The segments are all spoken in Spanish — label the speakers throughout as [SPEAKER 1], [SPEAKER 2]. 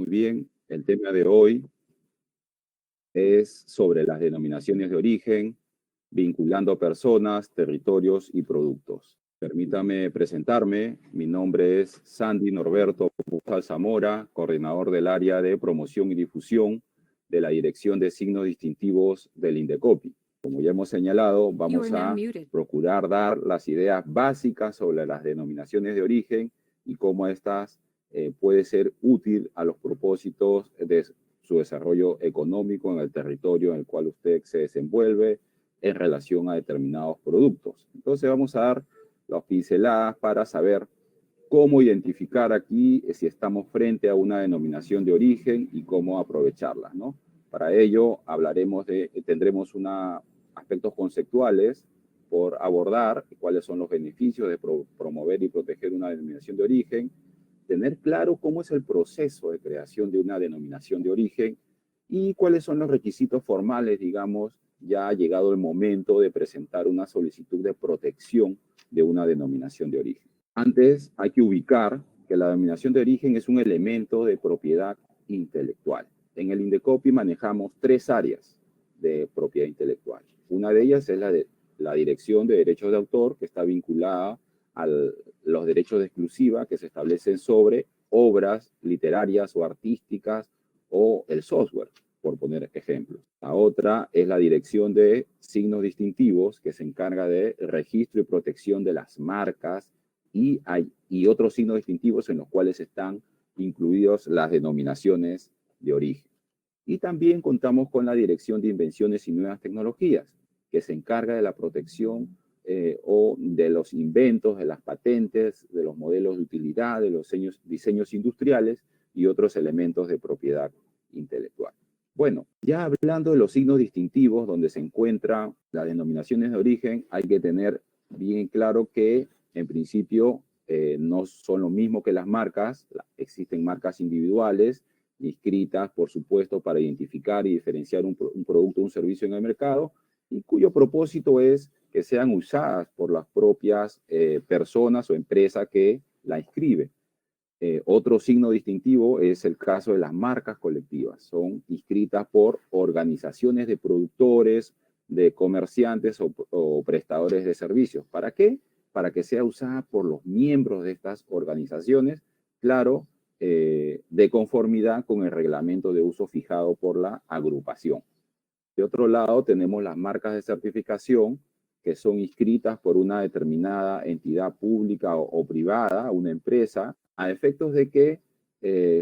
[SPEAKER 1] Muy bien, el tema de hoy es sobre las denominaciones de origen, vinculando personas, territorios y productos. Permítame presentarme. Mi nombre es Sandy Norberto Pujal Zamora, coordinador del área de promoción y difusión de la Dirección de Signos Distintivos del Indecopi. Como ya hemos señalado, vamos a procurar dar las ideas básicas sobre las denominaciones de origen y cómo estas puede ser útil a los propósitos de su desarrollo económico en el territorio en el cual usted se desenvuelve en relación a determinados productos. Entonces vamos a dar las pinceladas para saber cómo identificar aquí si estamos frente a una denominación de origen y cómo aprovecharla, ¿no? Para ello tendremos aspectos conceptuales por abordar, cuáles son los beneficios de promover y proteger una denominación de origen, tener claro cómo es el proceso de creación de una denominación de origen y cuáles son los requisitos formales, digamos, ya ha llegado el momento de presentar una solicitud de protección de una denominación de origen. Antes hay que ubicar que la denominación de origen es un elemento de propiedad intelectual. En el Indecopi manejamos 3 áreas de propiedad intelectual. Una de ellas es la Dirección de Derechos de Autor, que está vinculada a los derechos de exclusiva que se establecen sobre obras literarias o artísticas o el software, por poner ejemplos. La otra es la Dirección de Signos Distintivos, que se encarga de registro y protección de las marcas y otros signos distintivos en los cuales están incluidos las denominaciones de origen. Y también contamos con la Dirección de Invenciones y Nuevas Tecnologías, que se encarga de la protección o de los inventos, de las patentes, de los modelos de utilidad, de los diseños industriales y otros elementos de propiedad intelectual. Bueno, ya hablando de los signos distintivos, donde se encuentran las denominaciones de origen, hay que tener bien claro que, en principio, no son lo mismo que las marcas. Existen marcas individuales, inscritas, por supuesto, para identificar y diferenciar un producto o un servicio en el mercado, y cuyo propósito es que sean usadas por las propias personas o empresas que la inscriben. Otro signo distintivo es el caso de las marcas colectivas. Son inscritas por organizaciones de productores, de comerciantes o prestadores de servicios. ¿Para qué? Para que sea usada por los miembros de estas organizaciones, claro, de conformidad con el reglamento de uso fijado por la agrupación. De otro lado, tenemos las marcas de certificación, que son inscritas por una determinada entidad pública o privada, una empresa, a efectos de que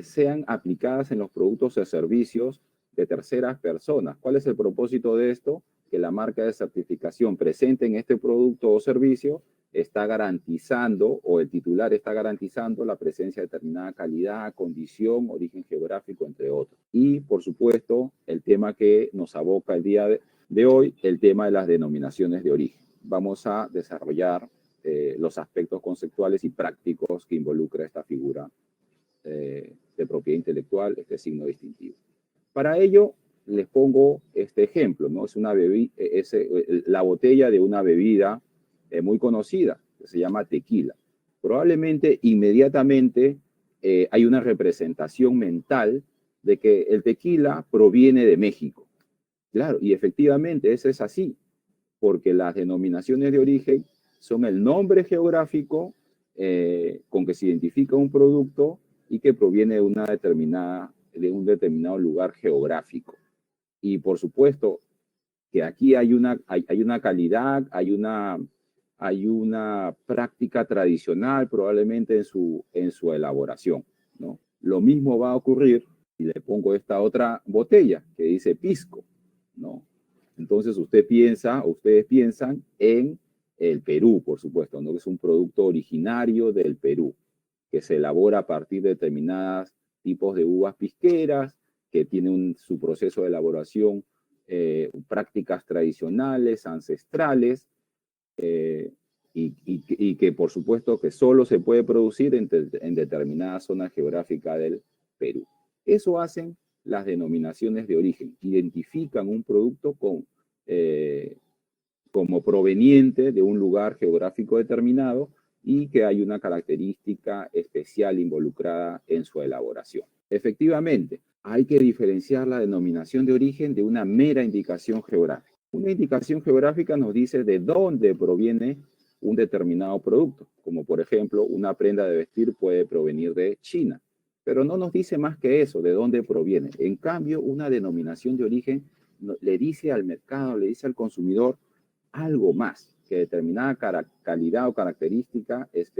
[SPEAKER 1] sean aplicadas en los productos o servicios de terceras personas. ¿Cuál es el propósito de esto? Que la marca de certificación presente en este producto o servicio está garantizando, o el titular está garantizando, la presencia de determinada calidad, condición, origen geográfico, entre otros. Y, por supuesto, el tema que nos aboca el día de hoy, el tema de las denominaciones de origen. Vamos a desarrollar los aspectos conceptuales y prácticos que involucra esta figura de propiedad intelectual, este signo distintivo. Para ello, les pongo este ejemplo, ¿no? Es la botella de una bebida muy conocida, que se llama tequila. Probablemente, inmediatamente, hay una representación mental de que el tequila proviene de México. Claro, y efectivamente eso es así, porque las denominaciones de origen son el nombre geográfico con que se identifica un producto y que proviene de un determinado lugar geográfico. Y por supuesto que aquí hay una calidad, hay una práctica tradicional probablemente en su elaboración, ¿no? Lo mismo va a ocurrir si le pongo esta otra botella que dice pisco, ¿no? Entonces ustedes piensan en el Perú, por supuesto, ¿no? Que es un producto originario del Perú, que se elabora a partir de determinados tipos de uvas pisqueras, que tienen su proceso de elaboración, prácticas tradicionales, ancestrales, y que por supuesto que solo se puede producir en determinada zona geográfica del Perú. Eso hacen las denominaciones de origen, identifican un producto como proveniente de un lugar geográfico determinado y que hay una característica especial involucrada en su elaboración. Efectivamente, hay que diferenciar la denominación de origen de una mera indicación geográfica. Una indicación geográfica nos dice de dónde proviene un determinado producto, como por ejemplo, una prenda de vestir puede provenir de China, pero no nos dice más que eso, de dónde proviene. En cambio, una denominación de origen le dice al mercado, le dice al consumidor algo más, que determinada calidad o característica es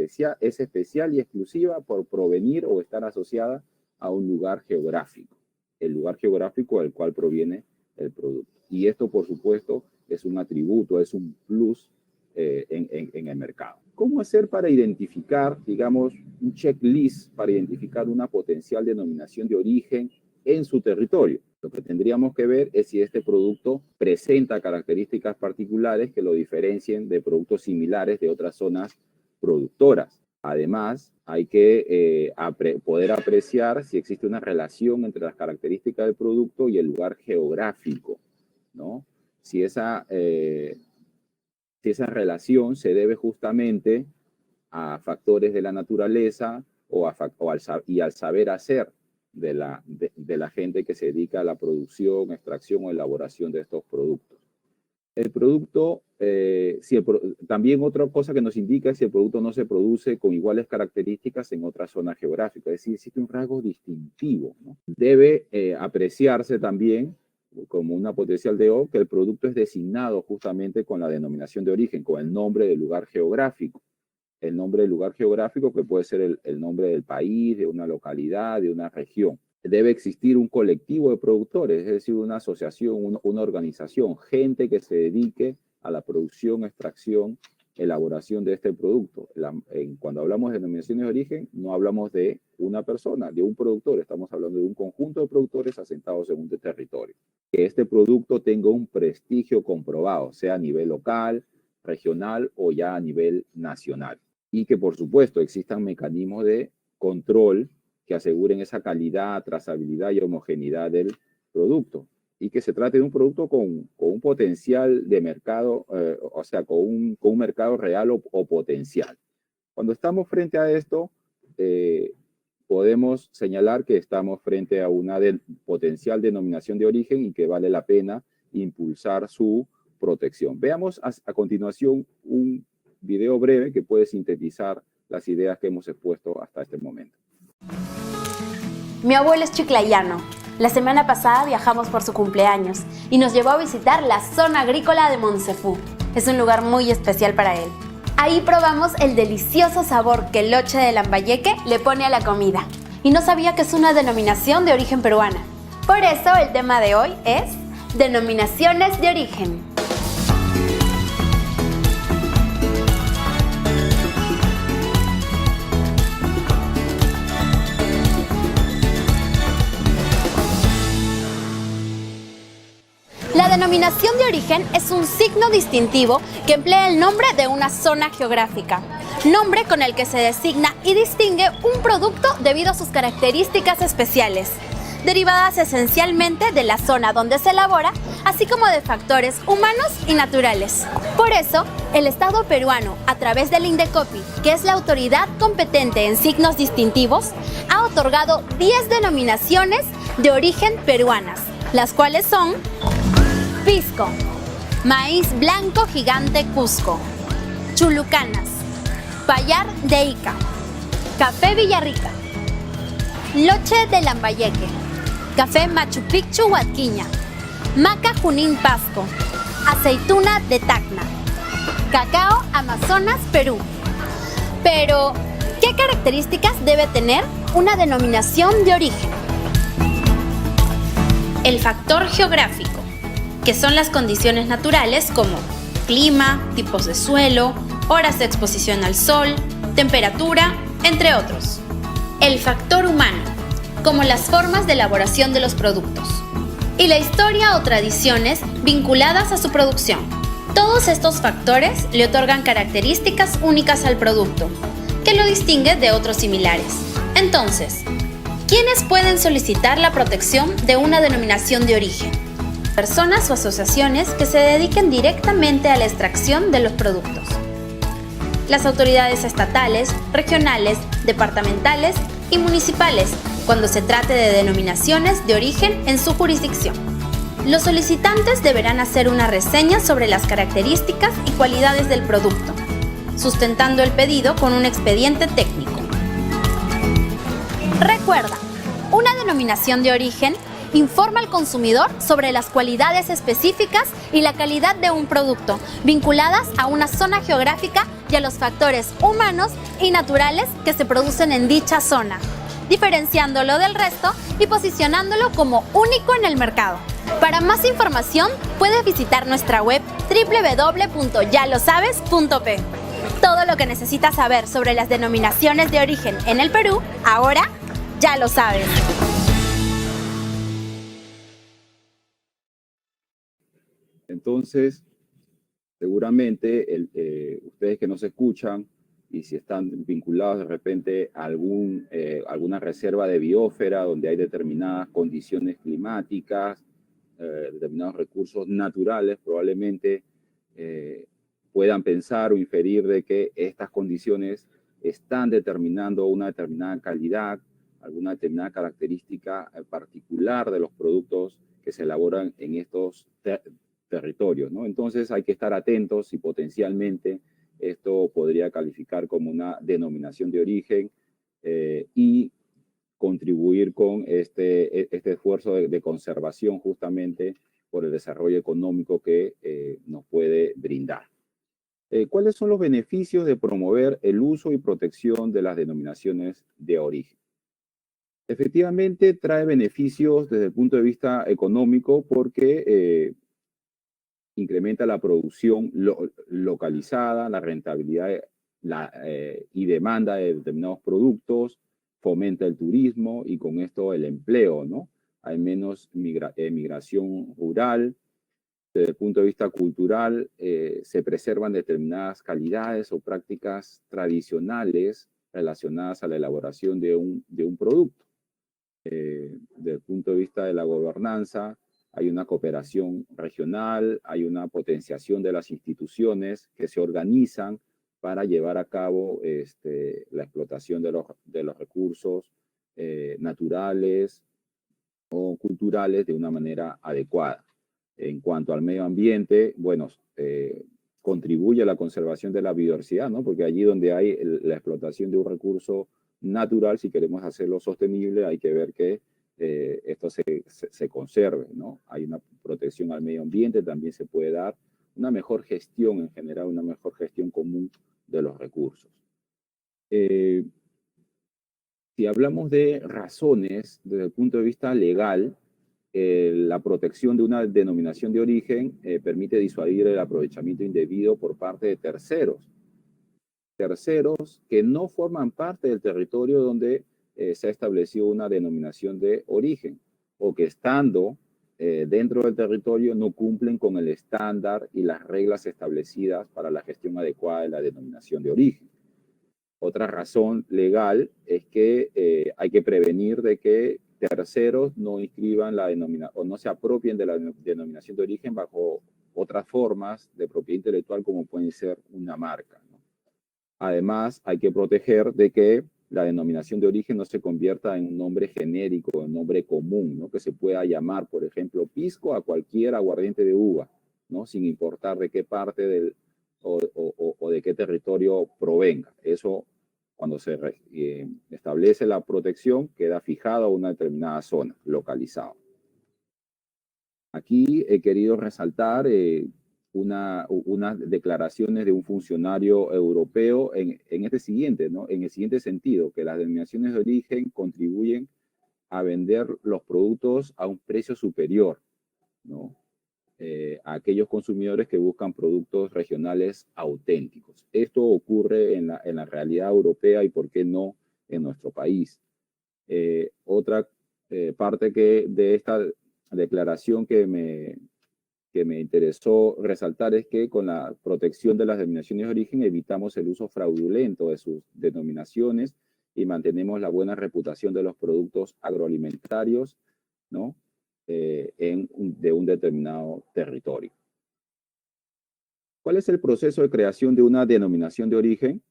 [SPEAKER 1] especial y exclusiva por provenir o estar asociada a un lugar geográfico, el lugar geográfico del cual proviene el producto. Y esto, por supuesto, es un atributo, es un plus en el mercado. ¿Cómo hacer para identificar, digamos, un checklist para identificar una potencial denominación de origen en su territorio? Lo que tendríamos que ver es si este producto presenta características particulares que lo diferencien de productos similares de otras zonas productoras. Además, hay que poder apreciar si existe una relación entre las características del producto y el lugar geográfico, ¿no? Si esa relación se debe justamente a factores de la naturaleza y al saber hacer de la gente que se dedica a la producción, extracción o elaboración de estos productos. El producto, también otra cosa que nos indica es si el producto no se produce con iguales características en otras zonas geográficas, es decir, existe un rasgo distintivo, ¿no? Debe apreciarse también como una potencial DO que el producto es designado justamente con la denominación de origen, con el nombre del lugar geográfico. El nombre del lugar geográfico que puede ser el nombre del país, de una localidad, de una región. Debe existir un colectivo de productores, es decir, una asociación, una organización, gente que se dedique a la producción, extracción, elaboración de este producto. Cuando hablamos de denominaciones de origen, no hablamos de una persona, de un productor, estamos hablando de un conjunto de productores asentados en un territorio. Que este producto tenga un prestigio comprobado, sea a nivel local, regional o ya a nivel nacional. Y que, por supuesto, existan mecanismos de control que aseguren esa calidad, trazabilidad y homogeneidad del producto. Y que se trate de un producto con un potencial de mercado, o sea, con un mercado real o potencial. Cuando estamos frente a esto, podemos señalar que estamos frente a una potencial denominación de origen y que vale la pena impulsar su protección. Veamos a continuación un video breve que puede sintetizar las ideas que hemos expuesto hasta este momento.
[SPEAKER 2] Mi abuelo es chiclayano. La semana pasada viajamos por su cumpleaños y nos llevó a visitar la zona agrícola de Monsefú. Es un lugar muy especial para él. Ahí probamos el delicioso sabor que el loche de Lambayeque le pone a la comida. Y no sabía que es una denominación de origen peruana. Por eso el tema de hoy es denominaciones de origen. La denominación de origen es un signo distintivo que emplea el nombre de una zona geográfica, nombre con el que se designa y distingue un producto debido a sus características especiales, derivadas esencialmente de la zona donde se elabora, así como de factores humanos y naturales. Por eso, el Estado peruano, a través del INDECOPI, que es la autoridad competente en signos distintivos, ha otorgado 10 denominaciones de origen peruanas, las cuales son: pisco, maíz blanco gigante Cusco, chulucanas, payar de Ica, café Villarrica, loche de Lambayeque, café Machu Picchu Huadquiña, maca Junín Pasco, aceituna de Tacna, cacao Amazonas Perú. Pero, ¿qué características debe tener una denominación de origen? El factor geográfico, que son las condiciones naturales como clima, tipos de suelo, horas de exposición al sol, temperatura, entre otros. El factor humano, como las formas de elaboración de los productos. Y la historia o tradiciones vinculadas a su producción. Todos estos factores le otorgan características únicas al producto, que lo distingue de otros similares. Entonces, ¿quiénes pueden solicitar la protección de una denominación de origen? Personas o asociaciones que se dediquen directamente a la extracción de los productos. Las autoridades estatales, regionales, departamentales y municipales, cuando se trate de denominaciones de origen en su jurisdicción. Los solicitantes deberán hacer una reseña sobre las características y cualidades del producto, sustentando el pedido con un expediente técnico. Recuerda, una denominación de origen informa al consumidor sobre las cualidades específicas y la calidad de un producto, vinculadas a una zona geográfica y a los factores humanos y naturales que se producen en dicha zona, diferenciándolo del resto y posicionándolo como único en el mercado. Para más información, puedes visitar nuestra web www.yalosabes.p. Todo lo que necesitas saber sobre las denominaciones de origen en el Perú, ahora ya lo sabes.
[SPEAKER 1] Entonces, seguramente ustedes que nos escuchan y si están vinculados de repente a alguna reserva de biosfera donde hay determinadas condiciones climáticas, determinados recursos naturales, probablemente puedan pensar o inferir de que estas condiciones están determinando una determinada calidad, alguna determinada característica particular de los productos que se elaboran en estos territorios, ¿no? Entonces hay que estar atentos y potencialmente esto podría calificar como una denominación de origen y contribuir con este esfuerzo de conservación justamente por el desarrollo económico que nos puede brindar. ¿Cuáles son los beneficios de promover el uso y protección de las denominaciones de origen? Efectivamente, trae beneficios desde el punto de vista económico porque incrementa la producción localizada, la rentabilidad y demanda de determinados productos, fomenta el turismo y con esto el empleo, ¿no? Hay menos migración rural. Desde el punto de vista cultural, se preservan determinadas calidades o prácticas tradicionales relacionadas a la elaboración de un producto. Desde el punto de vista de la gobernanza, hay una cooperación regional, hay una potenciación de las instituciones que se organizan para llevar a cabo la explotación de los recursos naturales o culturales de una manera adecuada. En cuanto al medio ambiente, bueno, contribuye a la conservación de la biodiversidad, ¿no? Porque allí donde hay la explotación de un recurso natural, si queremos hacerlo sostenible, hay que ver que esto se conserve, ¿no? Hay una protección al medio ambiente, también se puede dar una mejor gestión en general, una mejor gestión común de los recursos. Si hablamos de razones desde el punto de vista legal, la protección de una denominación de origen permite disuadir el aprovechamiento indebido por parte de terceros que no forman parte del territorio donde se ha establecido una denominación de origen o que estando dentro del territorio no cumplen con el estándar y las reglas establecidas para la gestión adecuada de la denominación de origen. Otra razón legal es que hay que prevenir de que terceros no inscriban o no se apropien de la denominación de origen bajo otras formas de propiedad intelectual como pueden ser una marca, ¿no? Además, hay que proteger de que la denominación de origen no se convierta en un nombre genérico, en un nombre común, ¿no? Que se pueda llamar, por ejemplo, pisco a cualquier aguardiente de uva, ¿no? Sin importar de qué parte o de qué territorio provenga. Eso, cuando se establece la protección, queda fijado a una determinada zona, localizado. Aquí he querido resaltar unas declaraciones de un funcionario europeo en el siguiente sentido, que las denominaciones de origen contribuyen a vender los productos a un precio superior, ¿no? A aquellos consumidores que buscan productos regionales auténticos. Esto ocurre en la realidad europea y, ¿por qué no, en nuestro país? Otra parte de esta declaración que me interesó resaltar es que con la protección de las denominaciones de origen evitamos el uso fraudulento de sus denominaciones y mantenemos la buena reputación de los productos agroalimentarios, ¿no? De un determinado territorio. ¿Cuál es el proceso de creación de una denominación de origen?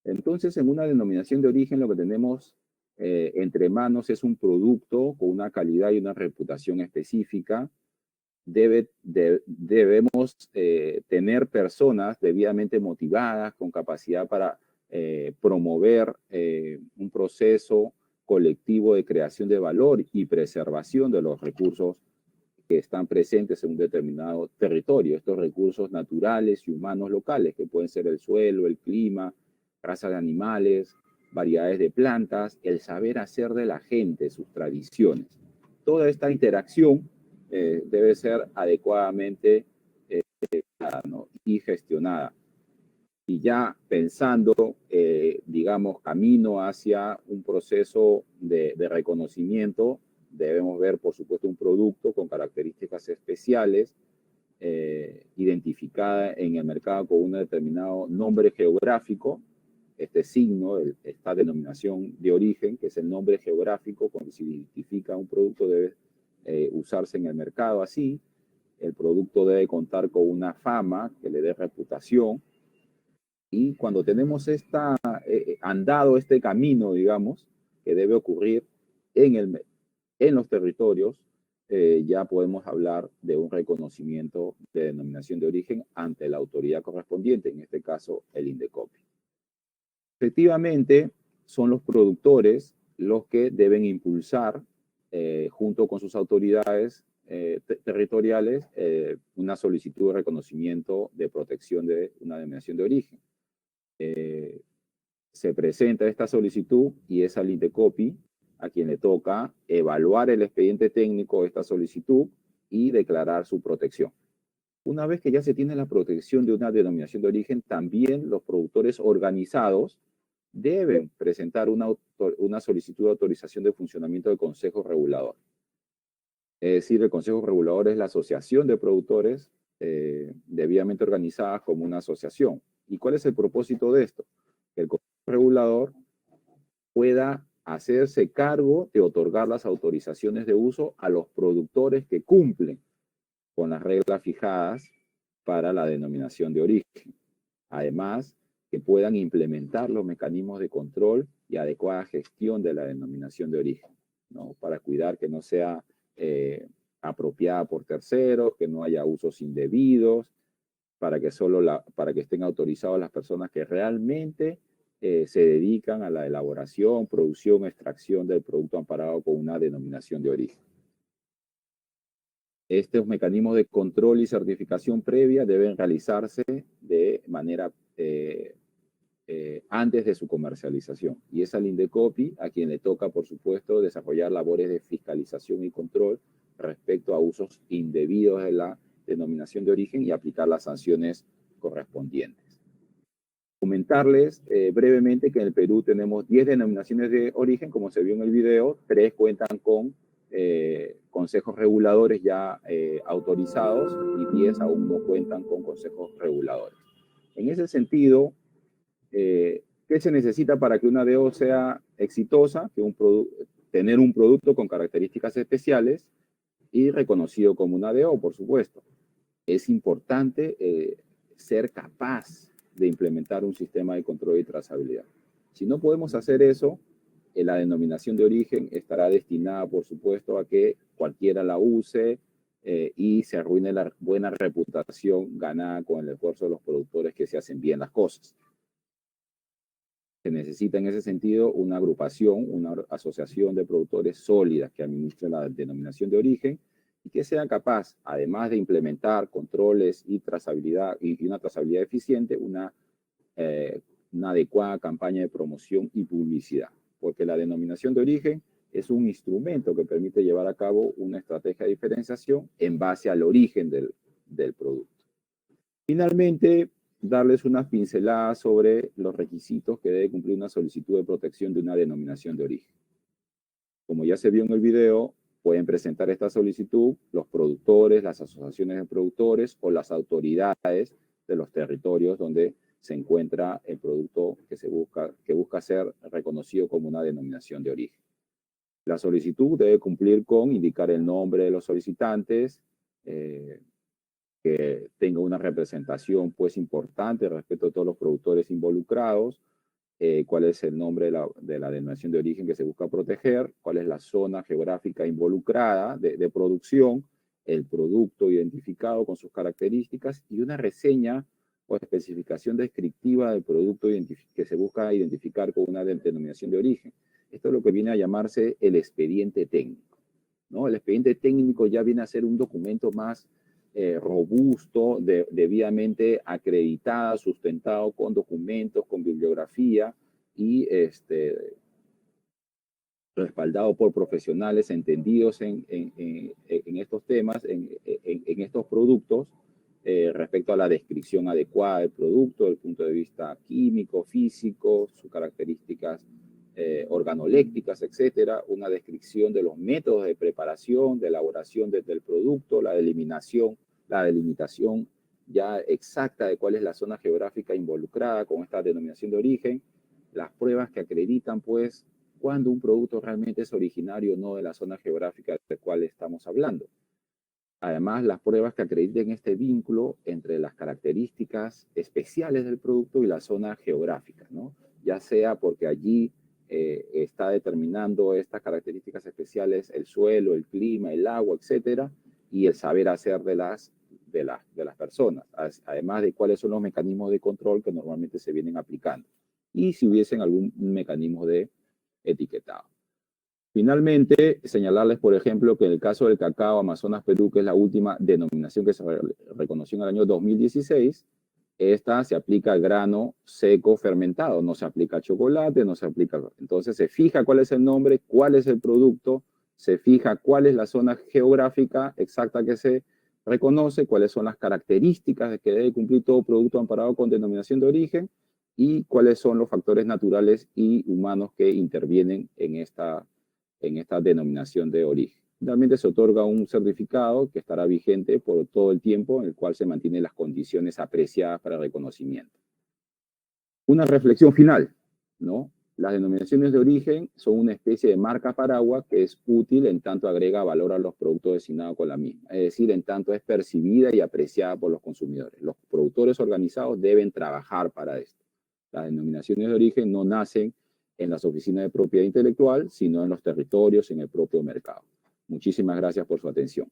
[SPEAKER 1] Entonces, en una denominación de origen lo que tenemos entre manos es un producto con una calidad y una reputación específica. Debemos tener personas debidamente motivadas, con capacidad para promover un proceso colectivo de creación de valor y preservación de los recursos que están presentes en un determinado territorio. Estos recursos naturales y humanos locales, que pueden ser el suelo, el clima, razas de animales, variedades de plantas, el saber hacer de la gente, sus tradiciones. Toda esta interacción debe ser adecuadamente ¿no? y gestionada. Y ya pensando, digamos, camino hacia un proceso de reconocimiento, debemos ver, por supuesto, un producto con características especiales, identificada en el mercado con un determinado nombre geográfico. Este signo, esta denominación de origen, que es el nombre geográfico, cuando se identifica un producto debe usarse en el mercado así. El producto debe contar con una fama que le dé reputación. Y cuando tenemos andado este camino, digamos, que debe ocurrir en los territorios, ya podemos hablar de un reconocimiento de denominación de origen ante la autoridad correspondiente, en este caso el INDECOPI. Efectivamente, son los productores los que deben impulsar, junto con sus autoridades territoriales, una solicitud de reconocimiento de protección de una denominación de origen. Se presenta esta solicitud y es al INDECOPI a quien le toca evaluar el expediente técnico de esta solicitud y declarar su protección. Una vez que ya se tiene la protección de una denominación de origen, también los productores organizados deben presentar una solicitud de autorización de funcionamiento del Consejo Regulador. Es decir, el Consejo Regulador es la asociación de productores debidamente organizada como una asociación. ¿Y cuál es el propósito de esto? Que el Consejo Regulador pueda hacerse cargo de otorgar las autorizaciones de uso a los productores que cumplen con las reglas fijadas para la denominación de origen. Además, que puedan implementar los mecanismos de control y adecuada gestión de la denominación de origen, ¿no? Para cuidar que no sea apropiada por terceros, que no haya usos indebidos, para que estén autorizadas las personas que realmente se dedican a la elaboración, producción, extracción del producto amparado con una denominación de origen. Estos mecanismos de control y certificación previa deben realizarse de manera antes de su comercialización. Y es al INDECOPI a quien le toca, por supuesto, desarrollar labores de fiscalización y control respecto a usos indebidos de la denominación de origen y aplicar las sanciones correspondientes. Comentarles brevemente que en el Perú tenemos 10 denominaciones de origen, como se vio en el video. 3 cuentan con consejos reguladores ya autorizados y 10 aún no cuentan con consejos reguladores. En ese sentido, ¿qué se necesita para que una DO sea exitosa? Tener un producto con características especiales y reconocido como una DO, por supuesto. Es importante ser capaz de implementar un sistema de control y trazabilidad. Si no podemos hacer eso, la denominación de origen estará destinada, por supuesto, a que cualquiera la use y se arruine la buena reputación ganada con el esfuerzo de los productores que se hacen bien las cosas. Se necesita en ese sentido una agrupación, una asociación de productores sólidas que administre la denominación de origen y que sea capaz, además de implementar controles y trazabilidad y una trazabilidad eficiente, una adecuada campaña de promoción y publicidad. Porque la denominación de origen es un instrumento que permite llevar a cabo una estrategia de diferenciación en base al origen del producto. Finalmente, darles unas pinceladas sobre los requisitos que debe cumplir una solicitud de protección de una denominación de origen. Como ya se vio en el video, pueden presentar esta solicitud los productores, las asociaciones de productores o las autoridades de los territorios donde se encuentra el producto que busca ser reconocido como una denominación de origen. La solicitud debe cumplir con indicar el nombre de los solicitantes, que tenga una representación pues importante respecto a todos los productores involucrados, cuál es el nombre de la denominación de origen que se busca proteger, cuál es la zona geográfica involucrada de producción, el producto identificado con sus características y una reseña o especificación descriptiva del producto que se busca identificar con una denominación de origen. Esto es lo que viene a llamarse el expediente técnico, ¿no? El expediente técnico ya viene a ser un documento más robusto, debidamente acreditado, sustentado con documentos, con bibliografía y respaldado por profesionales entendidos en estos temas, en estos productos, respecto a la descripción adecuada del producto, desde el punto de vista químico, físico, sus características organolépticas, etcétera, una descripción de los métodos de preparación, de elaboración del producto, la delimitación ya exacta de cuál es la zona geográfica involucrada con esta denominación de origen, las pruebas que acreditan, pues, cuando un producto realmente es originario o no de la zona geográfica de la cual estamos hablando. Además, las pruebas que acrediten este vínculo entre las características especiales del producto y la zona geográfica, ¿no? Ya sea porque allí está determinando estas características especiales el suelo, el clima, el agua, etcétera, y el saber hacer de las personas, además de cuáles son los mecanismos de control que normalmente se vienen aplicando y si hubiesen algún mecanismo de etiquetado. Finalmente, señalarles, por ejemplo, que en el caso del cacao Amazonas Perú, que es la última denominación que se reconoció en el año 2016, esta se aplica al grano seco fermentado, no se aplica a chocolate, no se aplica. Entonces se fija cuál es el nombre, cuál es el producto, se fija cuál es la zona geográfica exacta que se reconoce, cuáles son las características que debe cumplir todo producto amparado con denominación de origen y cuáles son los factores naturales y humanos que intervienen en esta denominación de origen. Finalmente se otorga un certificado que estará vigente por todo el tiempo en el cual se mantienen las condiciones apreciadas para el reconocimiento. Una reflexión final, ¿no? Las denominaciones de origen son una especie de marca paraguas que es útil en tanto agrega valor a los productos designados con la misma, es decir, en tanto es percibida y apreciada por los consumidores. Los productores organizados deben trabajar para esto. Las denominaciones de origen no nacen en las oficinas de propiedad intelectual, sino en los territorios, en el propio mercado. Muchísimas gracias por su atención.